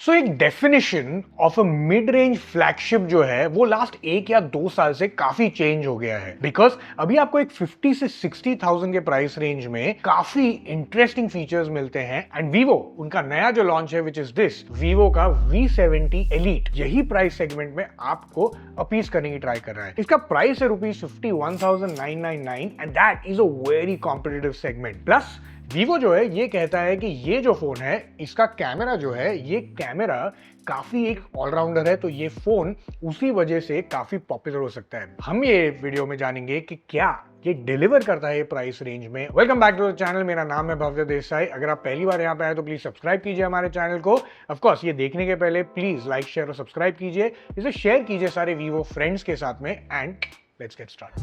सो एक definition of a mid range flagship जो है वो लास्ट 1 या 2 साल से काफी चेंज हो गया है, बिकॉज अभी आपको एक 50 से 60,000 के प्राइस रेंज में काफी इंटरेस्टिंग फीचर्स मिलते हैं। एंड वीवो उनका नया जो लॉन्च है विच इज दिस वीवो का V70 Elite, यही प्राइस सेगमेंट में आपको अपीज करने की ट्राई कर रहा है। इसका प्राइस है ₹51,999 and that is a very competitive segment. Plus Vivo जो है ये कहता है कि ये जो फोन है इसका कैमरा जो है ये कैमरा काफी एक ऑलराउंडर है, तो ये फोन उसी वजह से काफी पॉपुलर हो सकता है। हम ये वीडियो में जानेंगे कि क्या ये डिलीवर करता है ये प्राइस रेंज में। Welcome back to the channel, मेरा नाम है भव्य देसाई। अगर आप पहली बार यहाँ पे आए तो प्लीज सब्सक्राइब कीजिए हमारे चैनल को। ऑफ कोर्स ये देखने के पहले प्लीज लाइक शेयर और सब्सक्राइब कीजिए, इसे शेयर कीजिए सारे वीवो फ्रेंड्स के साथ में। And let's get start.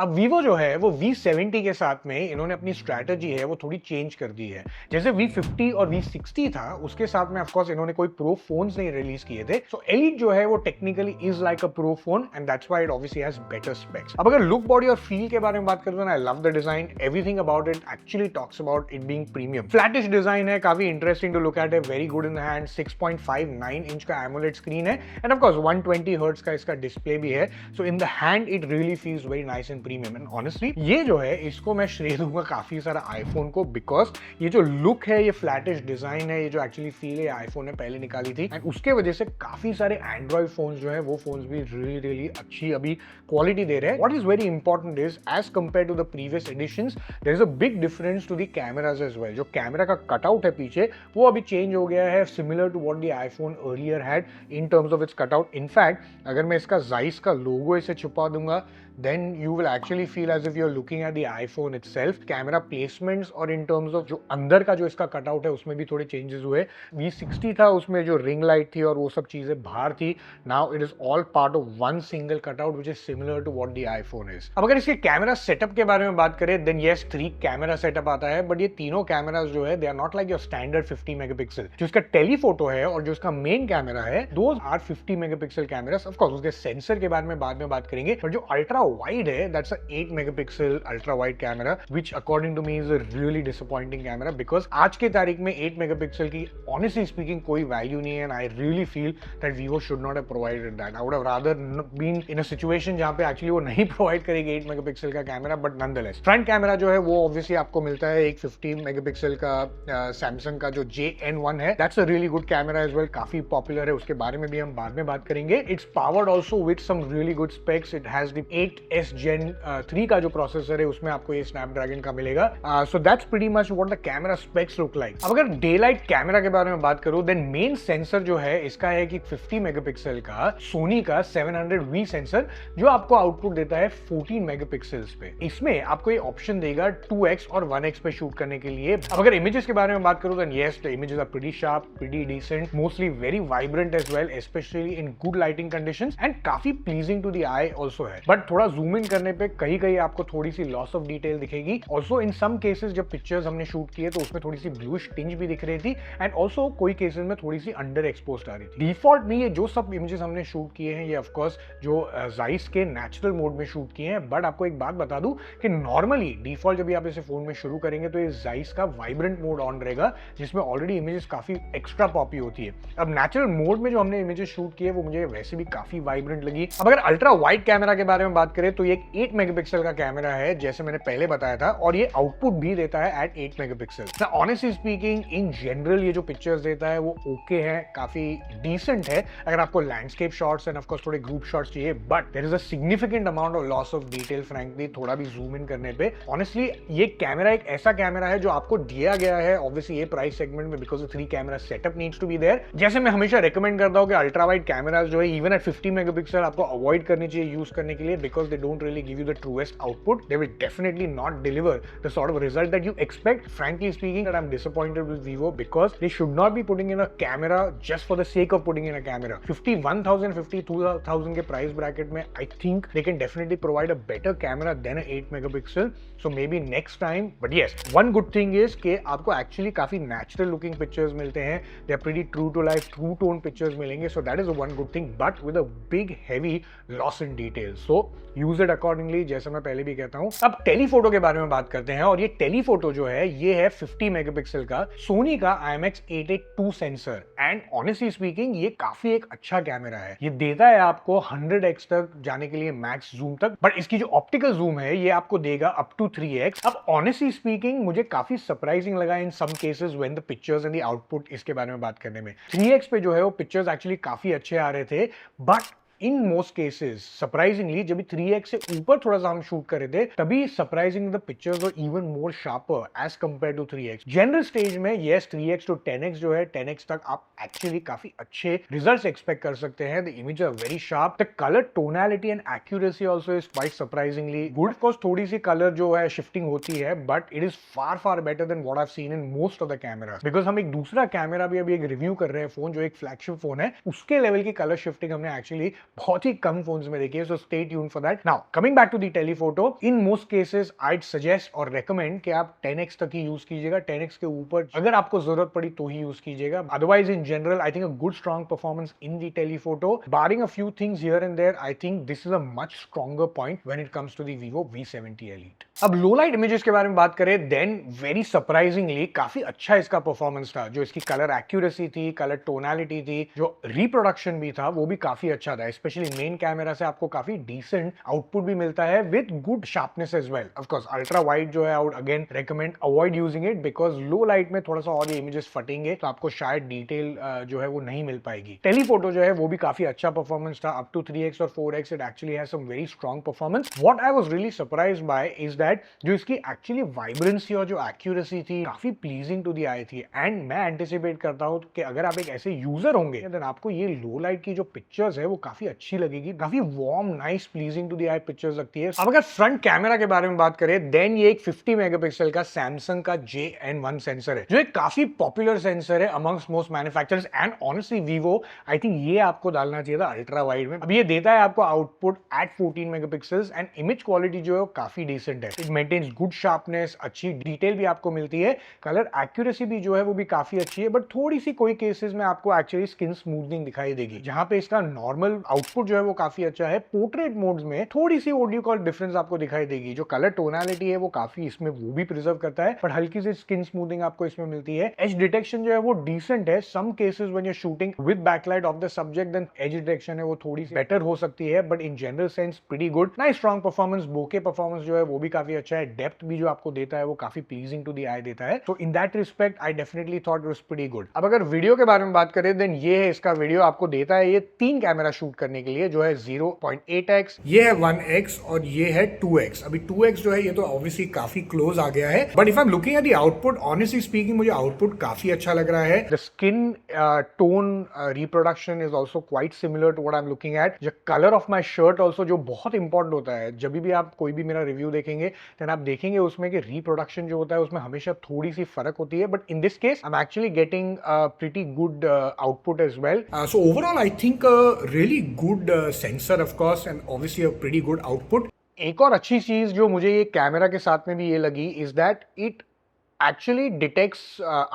अब वीवो जो है वो V70 के साथ में इन्होंने अपनी स्ट्रैटेजी है वो थोड़ी चेंज कर दी है। जैसे V50 और V60 था उसके साथ में ऑफ कोर्स इन्होंने कोई प्रो फोन्स नहीं रिलीज किए थे। सो एलिट जो है वो technically is like a pro phone and that's why it obviously has better specs. अब अगर लुक, बॉडी और फील के बारे में बात करें तो I love the design, everything about it actually talks about it being premium. Flattish design है, काफी इंटरेस्टिंग टू लुक एट है, very good in the hand. 6.59 inch का एमोलेड स्क्रीन है एंड ऑफ कोर्स 120 हर्ट्ज का इसका display भी है। So in the hand it really feels very nice and premium. And honestly ये जो है इसको मैं श्रेय दूंगा काफी सारा आईफोन को, बिकॉज ये जो लुक है, ये फ्लैटिश डिजाइन है, ये जो एक्चुअली फील है आईफोन ने पहले निकाली थी एंड उसके वजह से काफी सारे एंड्रॉइड फोन्स जो है वो फोन्स भी रियली अच्छी अभी क्वालिटी दे रहे हैं। What is very important is as compared to the previous editions there is a big difference to the cameras as well. जो कैमरा का कटआउट है पीछे वो अभी चेंज हो गया है, similar to what the iPhone earlier had in terms of its cutout. In fact अगर मैं इसका जाइस का लोगो इसे छुपा दूंगा then you will actually feel as if you're looking at the iPhone itself. Camera placements और इन टर्म्स ऑफ जो अंदर का जो इसका कटआउट है उसमें भी थोड़े चेंजेस हुए। V60 था उसमें जो रिंग लाइट थी और वो सब चीजें बाहर थी, now it is all part of one single cutout which is similar to what the iPhone is. अब अगर इसके कैमरा सेटअप के बारे में बात करें देन यस 3 कैमरा सेटअप आता है, बट ये तीनों कैमराज जो है they are not like your standard 50 megapixel. जो इसका टेलीफोटो है और जो इसका मेन कैमरा है those are 50 megapixel cameras. Of course उसके सेंसर के बारे में बाद में बात करेंगे, पर जो अल्ट्रा वाइड है that's a 8 megapixel ultra wide camera which according to me is a really disappointing camera because आज के तारीख में 8 megapixel की honestly speaking कोई value नहीं है and I really feel that Vivo should not have provided that. I would have rather been in a situation जहाँ पे actually वो नहीं provide करेगी 8 megapixel का camera, but nonetheless front camera जो है वो obviously आपको मिलता है एक 15 megapixel का Samsung का जो JN1 है, that's a really good camera as well, काफी popular है, उसके बारे में भी हम बाद में बात करेंगे। It's powered also with some really good specs. It has the 8S Gen 3 का जो प्रोसेसर है उसमें आपको ये स्नैपड्रैगन का मिलेगा। So that's pretty much what the camera specs look like. अब अगर डे लाइट कैमरा के बारे में बात करूं देन मेन सेंसर जो है इसका है कि 50 मेगापिक्सल का सोनी का 700V सेंसर जो आपको आउटपुट देता है 14 मेगापिक्सल्स पे। इसमें आपको ये ऑप्शन देगा 2x और 1x पे शूट करने के लिए। अब अगर इमेजेस के बारे में बात करूं then yes the images are pretty sharp, pretty decent, mostly very vibrant as well, specially in good lighting conditions and काफी pleasing to the eye also है। बट थोड़ा जूम इन करने पे कहीं कहीं आपको थोड़ी सी लॉस ऑफ डिटेल दिखेगी। ऑल्सो इन सम केसेस जब पिक्चर्स हमने शूट किए तो उसमें थोड़ी सी ब्लूइश टिंज भी दिख रही थी एंड ऑल्सो कोई केसेस में थोड़ी सी अंडर एक्सपोज्ड आ रही थी। डिफॉल्ट में ये जो सब इमेजेस हमने शूट किए हैं ये ऑफकोर्स जो जाइस के नेचुरल मोड में शूट किए हैं, बट आपको एक बात बता दूं कि नॉर्मली डिफॉल्ट जब आप इसे फोन में शुरू करेंगे तो ये जाइस का वाइब्रेंट मोड ऑन रहेगा जिसमें ऑलरेडी इमेजेस काफी एक्स्ट्रा पॉपी होती है। अब नेचुरल मोड में जो हमने इमेजेस शूट किए वो मुझे वैसे भी काफी वाइब्रेंट लगी। अब अगर अल्ट्रा वाइड कैमरा के बारे में बात करें तो ये 8 मेगापिक्सल का कैमरा है जैसे मैंने पहले बताया था और ये आउटपुट भी देता है at 8 megapixel. Honestly speaking in general ये जो पिक्चर्स देता है वो ओके है, काफी डिसेंट है अगर आपको landscape shots and of course थोड़े ग्रुप शॉट्स चाहिए, but there is a significant amount of loss of detail frankly थोड़ा भी जूम इन करने पे। ऑनेस्टली ये कैमरा एक ऐसा कैमरा है जो आपको दिया गया है ऑब्वियसली ये प्राइस सेगमेंट में because 3 camera setup needs to be there. जैसे मैं हमेशा रिकमेंड करता हूं कि अल्ट्रा वाइड कैमरास जो है इवन एट 50 मेगापिक्सल आपको अवॉइड करनी चाहिए यूज करने के लिए because they don't really give you the truest output. They will definitely not deliver the sort of result that you expect. Frankly speaking, that I'm disappointed with Vivo because they should not be putting in a camera just for the sake of putting in a camera. 51,000, 52,000 के price bracket में I think they can definitely provide a better camera than a 8 megapixel. So maybe next time. But yes, one good thing is कि आपको actually काफी natural looking pictures मिलते हैं. They are pretty true to life, true tone pictures मिलेंगे. So that is one good thing, but with a big heavy loss in details. So use it accordingly, जैसे मैं पहले भी कहता हूँ। अब टेलीफोटो के बारे में बात करते हैं, और ये टेलीफोटो जो है ये है 50 मेगापिक्सल का सोनी का IMX882 sensor. And honestly speaking ये काफी एक अच्छा कैमरा है। ये देता है आपको 100x तक जाने के लिए मैक्स जूम तक, बट इसकी जो ऑप्टिकल जूम है ये आपको देगा अप टू 3x। अब ऑनेस्टली स्पीकिंग मुझे काफी सरप्राइजिंग लगा in some cases when the pictures and the output, इसके बारे में बात करने में 3x पे जो है वो पिक्चर्स एक्चुअली काफी अच्छे आ रहे थे, but in most cases surprisingly जब 3x से ऊपर थोड़ा सा हम शूट कर रहे थे तभी surprising the pictures were even more sharper as compared to 3x। General stage में यस 3x टू 10x जो है 10x तक आप एक्चुअली काफी अच्छे रिजल्ट्स एक्सपेक्ट कर सकते हैं। The image are very sharp, the colour tonality and accuracy also is quite surprisingly good. Of course थोड़ी सी कलर जो है शिफ्टिंग होती है, but it is far far better than what I have seen in most of the cameras. Because हम एक दूसरा camera भी अभी एक रिव्यू कर रहे हैं फोन जो एक फ्लैगशिप फोन है, उसके लेवल की कलर शिफ्टिंग हमने एक्चुअली बहुत ही कम फोन्स में देखी है। So stay tuned for that. Now coming back to the telephoto, in most cases I'd suggest और रेकमेंड कि आप 10x तक ही यूज कीजिएगा। 10x के ऊपर अगर आपको जरूरत पड़ी तो ही यूज कीजिएगा। Otherwise in general I think a good strong performance in the telephoto, barring a few things here and there. I think this is a much stronger point when it comes to the Vivo V70 Elite। अब लो light images के बारे में बात करें, then very surprisingly काफी अच्छा इसका performance था। जो इसकी कलर एक्यूरेसी थी, कलर टोनैलिटी थी, जो रिप्रोडक्शन भी था वो भी काफी अच्छा था। स्पेशली मेन कैमरा से आपको काफी डिसेंट आउटपुट भी मिलता है with good sharpness as well. Of course ultra wide जो है I would again recommend avoid using it, because low light में थोड़ा सा और ये इमेजेस फटेंगे तो आपको शायद डिटेल जो है वो नहीं मिल पाएगी। टेलीफोटो जो है वो भी काफी अच्छा परफॉर्मेंस था, अप टू 3x और 4x it actually has some very strong performance. What I was really surprised by is that जो इसकी एक्चुअली वाइब्रेंसी और जो एक्यूरेसी थी काफी प्लीजिंग टू द आई थी। एंड मैं एंटिसिपेट करता हूं कि अगर आप एक ऐसे यूजर होंगे देन आपको ये लो लाइट की जो पिक्चर्स है वो काफी अच्छी लगेगी, काफी warm nice pleasing to the eye pictures लगती है। अब अगर फ्रंट कैमरा के बारे में बात करें, देन ये एक 50 मेगापिक्सल का सैमसंग का JN1 सेंसर है, जो एक काफी पॉपुलर सेंसर है amongst most manufacturers. And honestly Vivo I think ये आपको डालना चाहिए था अल्ट्रा वाइड में। अब ये देता है आपको output at 14 megapixels and image quality जो है वो काफी डिसेंट है। इट मेंटेन्स गुड शार्पनेस, अच्छी डिटेल भी आपको मिलती है, कलर एक्यूरेसी भी जो है वो भी काफी अच्छी है। बट थोड़ी सी कोई केसेस में आपको एक्चुअली स्किन स्मूथनिंग दिखाई देगी, जहां पे इसका नॉर्मल आउटपुट जो है वो काफी अच्छा है। पोर्ट्रेट मोड्स में थोड़ी सी ऑडियो कॉल डिफरेंस आपको दिखाई देगी। जो कलर टोनैलिटी है वो काफी इसमें वो भी प्रिजर्व करता है, बट हल्की सी स्किन स्मूथिंग आपको इसमें मिलती है। एज डिटेक्शन जो है वो डिसेंट है। Some cases when you are shooting with backlight of the subject then edge detection है वो थोड़ी सी बेटर हो सकती है, but in general sense pretty good. Nice strong performance, bokeh performance जो है वो भी काफी अच्छा है। डेप्थ भी जो आपको देता है वो काफी प्लीजिंग टू द आई देता है। तो इन that respect I definitely thought it was pretty good. अब अगर वीडियो के बारे में बात करें, देन ये है इसका वीडियो आपको देता है ये 3 कैमरा शूट करने के लिए, जो है 0.8x, ये है 1x और ये है 2x। अभी 2x जो है ये तो ऑब्वियसली काफी क्लोज आ गया है, but if I am looking at the output, honestly speaking मुझे आउटपुट काफी अच्छा लग रहा है। The skin tone reproduction is also quite similar to what I am looking at. The colour of my shirt also, जो बहुत important होता है जब भी आप कोई भी मेरा रिव्यू देखेंगे देन आप देखेंगे उसमें कि रिप्रोडक्शन जो होता है उसमें हमेशा थोड़ी सी फर्क होती है, but in this case I am actually getting pretty good output as well. So overall I think really good sensor of course and obviously a pretty good output. एक और अच्छी चीज जो मुझे ये कैमरा के साथ में भी ये लगी is that it actually detects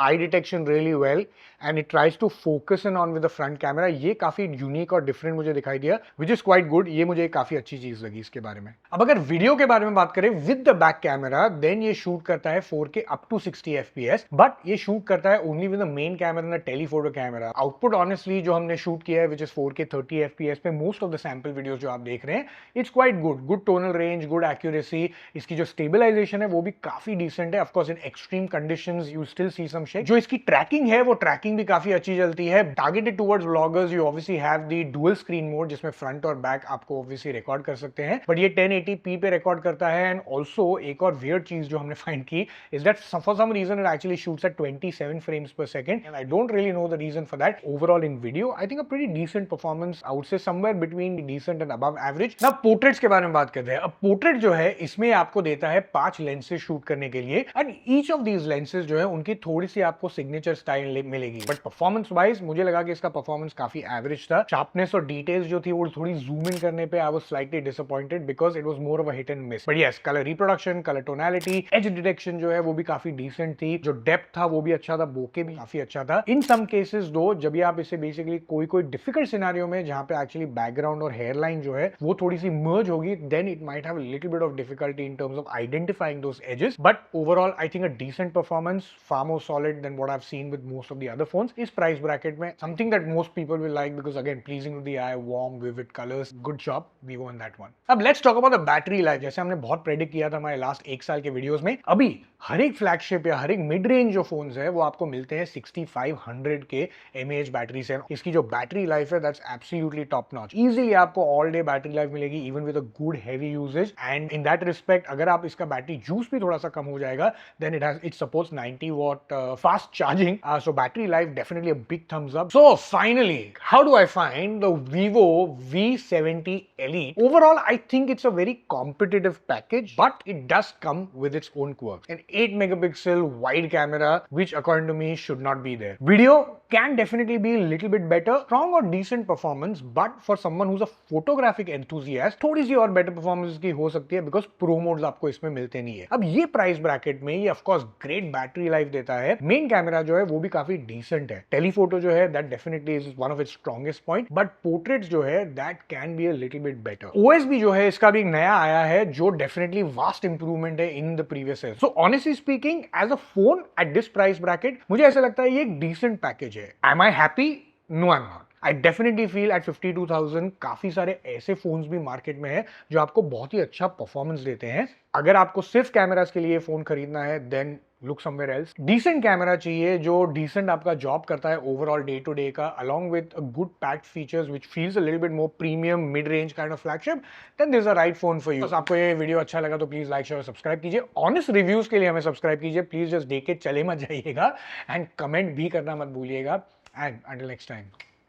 eye detection really well and it tries to focus in on with the front camera। ये काफी यूनिक और डिफरेंट मुझे दिखाई दिया, which is quite good। ये मुझे काफी अच्छी चीज लगी इसके बारे में। अब अगर वीडियो के बारे में बात करें with the back camera, then ये शूट करता है 4K up to 60 FPS, but ये शूट करता है only with the main camera and the telephoto camera. Output honestly जो हमने शूट किया है विच इज 4K 30 FPS पे most of the sample videos जो आप देख रहे हैं, it's quite good. Good tonal range, good accuracy, इसकी जो स्टेबलाइजेशन है वो भी काफी डिसेंट है। Of course in extreme conditions you still see some shake. जो इसकी ट्रैकिंग है वो ट्रैकिंग भी काफी अच्छी चलती है। Targeted towards vloggers, you obviously have the dual screen mode जिसमें फ्रंट और बैक आपको ऑब्वियसली रिकॉर्ड कर सकते हैं, बट ये 1080p पे रिकॉर्ड करता है। एंड ऑल्सो एक और वियर्ड चीज जो हमने फाइंड की is that for some reason it actually shoots at 27 frames per second and I don't really know the reason for that। Overall in video I think a pretty decent performance, I would say somewhere between decent and above average। now portraits के बारे में बात करते हैं। अब portrait जो है इसमें आपको देता है 5 लेंसेज शूट करने के लिए and each of of these lenses जो है उनकी थोड़ी सी आपको सिग्नेचर स्टाइल मिलेगी, बट परफॉर्मेंस वाइज मुझे लगा कि इसका परफॉर्मेंस काफी एवरेज था। शार्पनेस और डिटेल्स जो थी वो थोड़ी जूम इन करने पे I was slightly disappointed because it was more of a hit and miss. But yes, colour reproduction, colour tonality, as detection जो है वो भी काफी डिसेंट थी, जो डेप्थ था वो भी अच्छा था, बोके भी काफी अच्छा था। इन सम केसेस दो जब भी आप इसे बेसिकली कोई डिफिकल्ट सिनेरियो में जहां पे एक्चुअली बैकग्राउंड और हेयरलाइन जो है वो थोड़ी सी मर्ज होगी, then it might have a little bit of difficulty in terms of identifying those edges. But overall I think a decent performance, far more solid than what I've seen with most of the other phones. इस price bracket में something that most people will like because again pleasing to the eye, warm, vivid colors. Good job Vivo in that one. अब let's talk about the battery life. जैसे हमने बहुत predict किया था हमारे last एक साल के वीडियोस में, अभी हर एक फ्लैगशिप या हर एक मिड रेंज जो फोन्स है वो आपको मिलते हैं 6500 के mAh बैटरी से। इसकी जो बैटरी लाइफ है that's absolutely top notch. Easily आपको ऑल डे बैटरी लाइफ मिलेगी even with a good heavy usage, and in that respect अगर आप इसका बैटरी जूस भी थोड़ा सा कम हो जाएगा then it supports 90 watt fast charging, so battery life definitely a big thumbs up. So finally, how do I find the Vivo V70 Elite? Overall I think it's a very competitive package, but it does come with its own quirks. An 8 megapixel wide camera which according to me should not be there. Video can definitely be a little bit better, strong or decent performance, but for someone who's a photographic enthusiast थोड़ी सी और better performance की हो सकती है because pro modes आपको इसमें मिलते नहीं है। अब ये प्राइस ब्रैकेट में ये of course great battery life देता है, मेन कैमरा जो है वो भी काफी डिसेंट है, टेलीफोटो जो है that definitely is one of its strongest point, but portraits जो है that can be a little bit better. OS भी जो है इसका भी नया आया है जो डेफिनेटली वास्ट इंप्रूवमेंट है in the previous year. So honestly speaking as a phone at this price bracket मुझे ऐसा लगता है ये एक डिसेंट पैकेज है। Am I happy? No, I am not. I definitely feel at 52,000 काफी सारे ऐसे फोन्स भी मार्केट में है जो आपको बहुत ही अच्छा परफॉर्मेंस देते हैं। अगर आपको सिर्फ कैमरास के लिए फोन खरीदना है then look somewhere else. Decent camera चाहिए जो डिसेंट आपका जॉब करता है ओवरऑल डे टू डे का, along with a good packed features which feels a little bit more premium mid range kind of flagship, then this is a right phone for you. आपको ये video अच्छा लगा तो please like share subscribe कीजिए। Honest reviews के लिए हमें subscribe कीजिए प्लीज, जस्ट देख के चले मत जाइएगा, एंड कमेंट भी करना मत भूलिएगा। And until next time,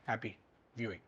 happy viewing.